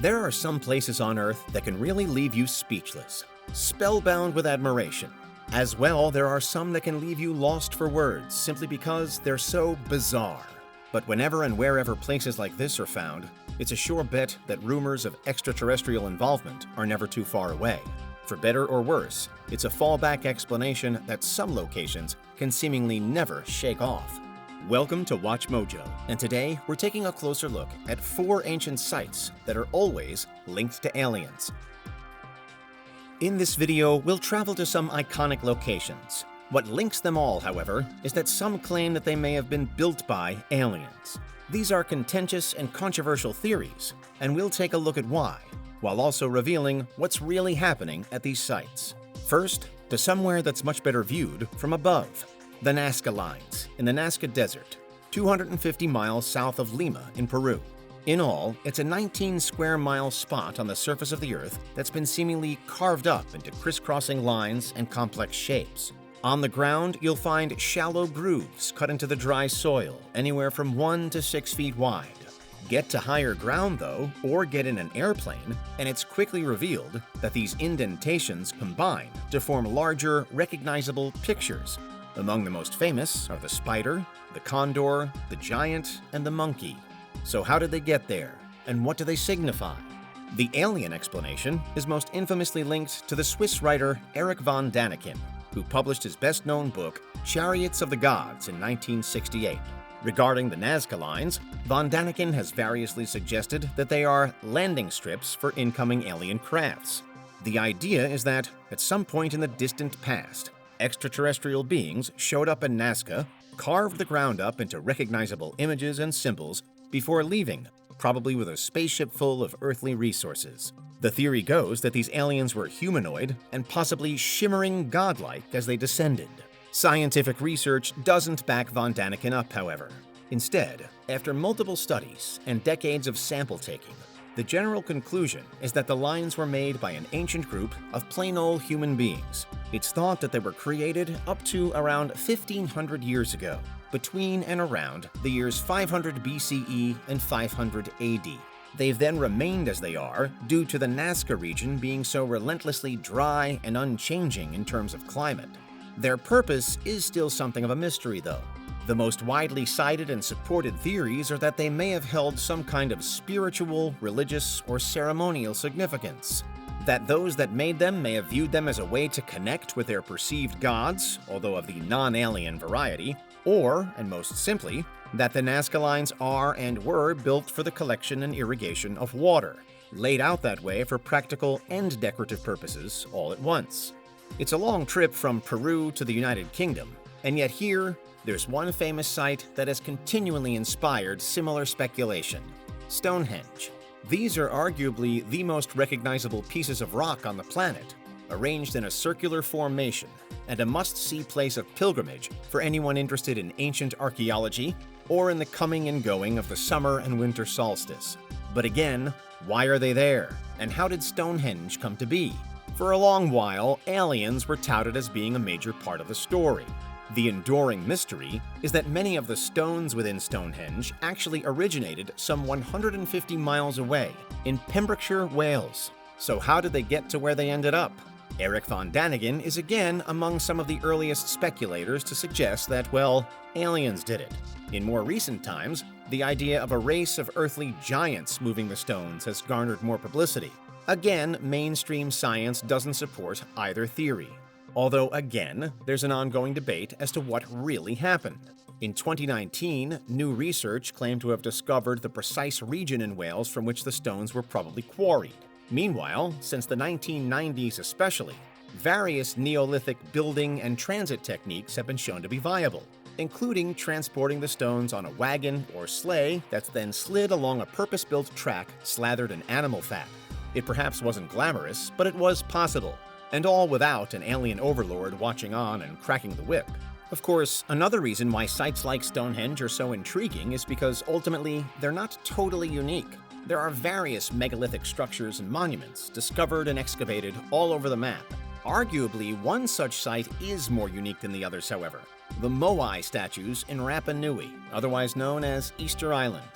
There are some places on Earth that can really leave you speechless, spellbound with admiration. As well, there are some that can leave you lost for words simply because they're so bizarre. But whenever and wherever places like this are found, it's a sure bet that rumors of extraterrestrial involvement are never too far away. For better or worse, it's a fallback explanation that some locations can seemingly never shake off. Welcome to Watch Mojo, and today we're taking a closer look at 4 ancient sites that are always linked to aliens. In this video, we'll travel to some iconic locations. What links them all, however, is that some claim that they may have been built by aliens. These are contentious and controversial theories, and we'll take a look at why, while also revealing what's really happening at these sites. First, to somewhere that's much better viewed from above. The Nazca Lines in the Nazca Desert, 250 miles south of Lima in Peru. In all, it's a 19-square-mile spot on the surface of the Earth that's been seemingly carved up into crisscrossing lines and complex shapes. On the ground, you'll find shallow grooves cut into the dry soil, anywhere from 1 to 6 feet wide. Get to higher ground, though, or get in an airplane, and it's quickly revealed that these indentations combine to form larger, recognizable pictures. Among the most famous are the spider, the condor, the giant, and the monkey. So how did they get there, and what do they signify? The alien explanation is most infamously linked to the Swiss writer Erich von Däniken, who published his best-known book, Chariots of the Gods, in 1968. Regarding the Nazca Lines, von Däniken has variously suggested that they are landing strips for incoming alien crafts. The idea is that, at some point in the distant past, extraterrestrial beings showed up in Nazca, carved the ground up into recognizable images and symbols before leaving, probably with a spaceship full of earthly resources. The theory goes that these aliens were humanoid and possibly shimmering godlike as they descended. Scientific research doesn't back von Däniken up, however. Instead, after multiple studies and decades of sample taking, the general conclusion is that the lines were made by an ancient group of plain old human beings. It's thought that they were created up to around 1,500 years ago, between and around the years 500 BCE and 500 AD. They've then remained as they are due to the Nazca region being so relentlessly dry and unchanging in terms of climate. Their purpose is still something of a mystery, though. The most widely cited and supported theories are that they may have held some kind of spiritual, religious, or ceremonial significance. That those that made them may have viewed them as a way to connect with their perceived gods, although of the non-alien variety, or, and most simply, that the Nazca Lines are and were built for the collection and irrigation of water, laid out that way for practical and decorative purposes all at once. It's a long trip from Peru to the United Kingdom, and yet here, there's one famous site that has continually inspired similar speculation: Stonehenge. These are arguably the most recognizable pieces of rock on the planet, arranged in a circular formation, and a must-see place of pilgrimage for anyone interested in ancient archaeology or in the coming and going of the summer and winter solstice. But again, why are they there? And how did Stonehenge come to be? For a long while, aliens were touted as being a major part of the story. The enduring mystery is that many of the stones within Stonehenge actually originated some 150 miles away, in Pembrokeshire, Wales. So how did they get to where they ended up? Erich von Däniken is again among some of the earliest speculators to suggest that, well, aliens did it. In more recent times, the idea of a race of earthly giants moving the stones has garnered more publicity. Again, mainstream science doesn't support either theory. Although, again, there's an ongoing debate as to what really happened. In 2019, new research claimed to have discovered the precise region in Wales from which the stones were probably quarried. Meanwhile, since the 1990s especially, various Neolithic building and transit techniques have been shown to be viable, including transporting the stones on a wagon or sleigh that's then slid along a purpose-built track slathered in animal fat. It perhaps wasn't glamorous, but it was possible. And all without an alien overlord watching on and cracking the whip. Of course, another reason why sites like Stonehenge are so intriguing is because ultimately, they're not totally unique. There are various megalithic structures and monuments discovered and excavated all over the map. Arguably, one such site is more unique than the others, however. The Moai statues in Rapa Nui, otherwise known as Easter Island.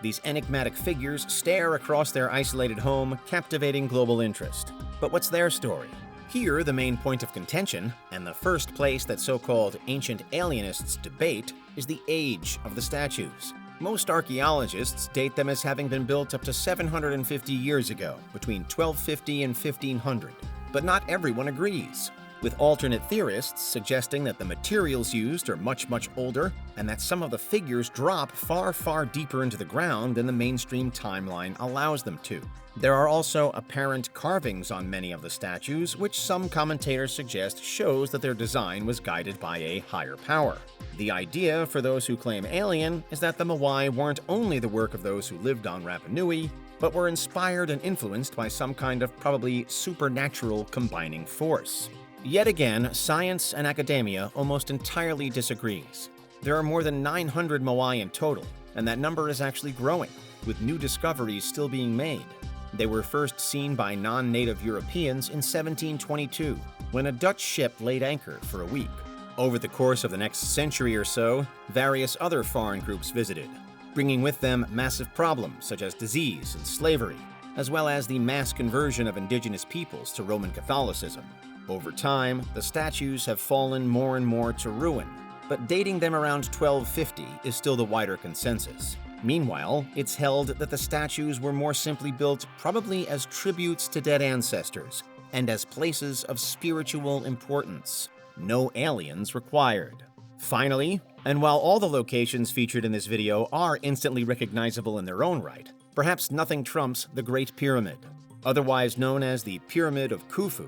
These enigmatic figures stare across their isolated home, captivating global interest. But what's their story? Here, the main point of contention, and the first place that so-called ancient alienists debate, is the age of the statues. Most archaeologists date them as having been built up to 750 years ago, between 1250 and 1500. But not everyone agrees, with alternate theorists suggesting that the materials used are much older and that some of the figures drop far deeper into the ground than the mainstream timeline allows them to. There are also apparent carvings on many of the statues, which some commentators suggest shows that their design was guided by a higher power. The idea, for those who claim alien, is that the Moai weren't only the work of those who lived on Rapa Nui, but were inspired and influenced by some kind of probably supernatural combining force. Yet again, science and academia almost entirely disagrees. There are more than 900 Moai in total, and that number is actually growing, with new discoveries still being made. They were first seen by non-native Europeans in 1722, when a Dutch ship laid anchor for a week. Over the course of the next century or so, various other foreign groups visited, bringing with them massive problems such as disease and slavery, as well as the mass conversion of indigenous peoples to Roman Catholicism. Over time, the statues have fallen more and more to ruin, but dating them around 1250 is still the wider consensus. Meanwhile, it's held that the statues were more simply built probably as tributes to dead ancestors and as places of spiritual importance. No aliens required. Finally, and while all the locations featured in this video are instantly recognizable in their own right, perhaps nothing trumps the Great Pyramid. Otherwise known as the Pyramid of Khufu,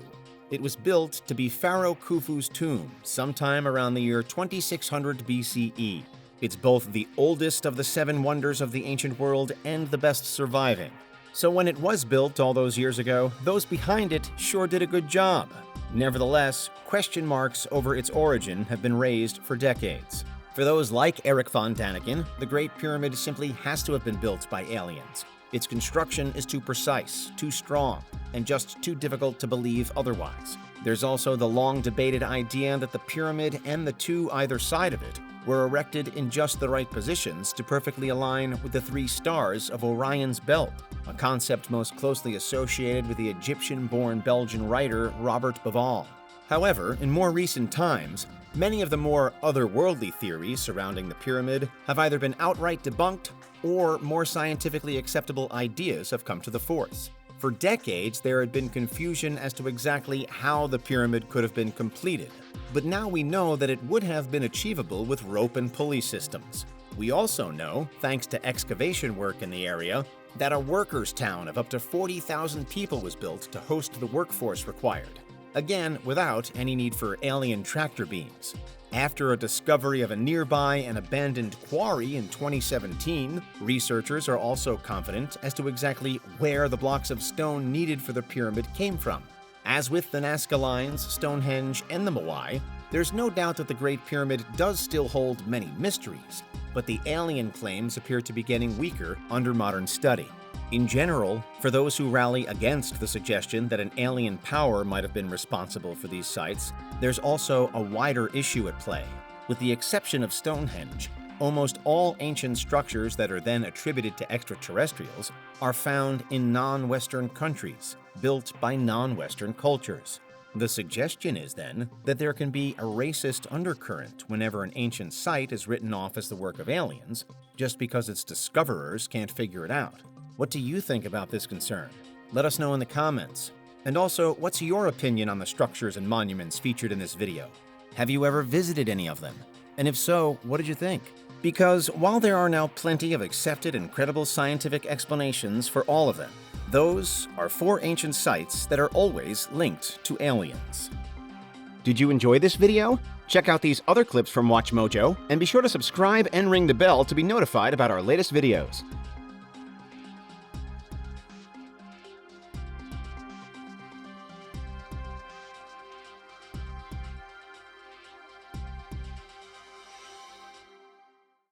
it was built to be Pharaoh Khufu's tomb sometime around the year 2600 BCE. It's both the oldest of the 7 wonders of the ancient world and the best surviving. So when it was built all those years ago, those behind it sure did a good job. Nevertheless, question marks over its origin have been raised for decades. For those like Eric von Daniken, the Great Pyramid simply has to have been built by aliens. Its construction is too precise, too strong, and just too difficult to believe otherwise. There's also the long-debated idea that the pyramid and the two either side of it were erected in just the right positions to perfectly align with the 3 stars of Orion's belt, a concept most closely associated with the Egyptian-born Belgian writer Robert Bauval. However, in more recent times, many of the more otherworldly theories surrounding the pyramid have either been outright debunked or more scientifically acceptable ideas have come to the force. For decades, there had been confusion as to exactly how the pyramid could have been completed, but now we know that it would have been achievable with rope and pulley systems. We also know, thanks to excavation work in the area, that a workers' town of up to 40,000 people was built to host the workforce required, again without any need for alien tractor beams. After a discovery of a nearby and abandoned quarry in 2017, researchers are also confident as to exactly where the blocks of stone needed for the pyramid came from. As with the Nazca lines, Stonehenge, and the Moai, there's no doubt that the Great Pyramid does still hold many mysteries, but the alien claims appear to be getting weaker under modern study. In general, for those who rally against the suggestion that an alien power might have been responsible for these sites, there's also a wider issue at play. With the exception of Stonehenge, almost all ancient structures that are then attributed to extraterrestrials are found in non-Western countries, built by non-Western cultures. The suggestion is then that there can be a racist undercurrent whenever an ancient site is written off as the work of aliens, just because its discoverers can't figure it out. What do you think about this concern? Let us know in the comments. And also, what's your opinion on the structures and monuments featured in this video? Have you ever visited any of them? And if so, what did you think? Because while there are now plenty of accepted and credible scientific explanations for all of them, those are 4 ancient sites that are always linked to aliens. Did you enjoy this video? Check out these other clips from WatchMojo, and be sure to subscribe and ring the bell to be notified about our latest videos.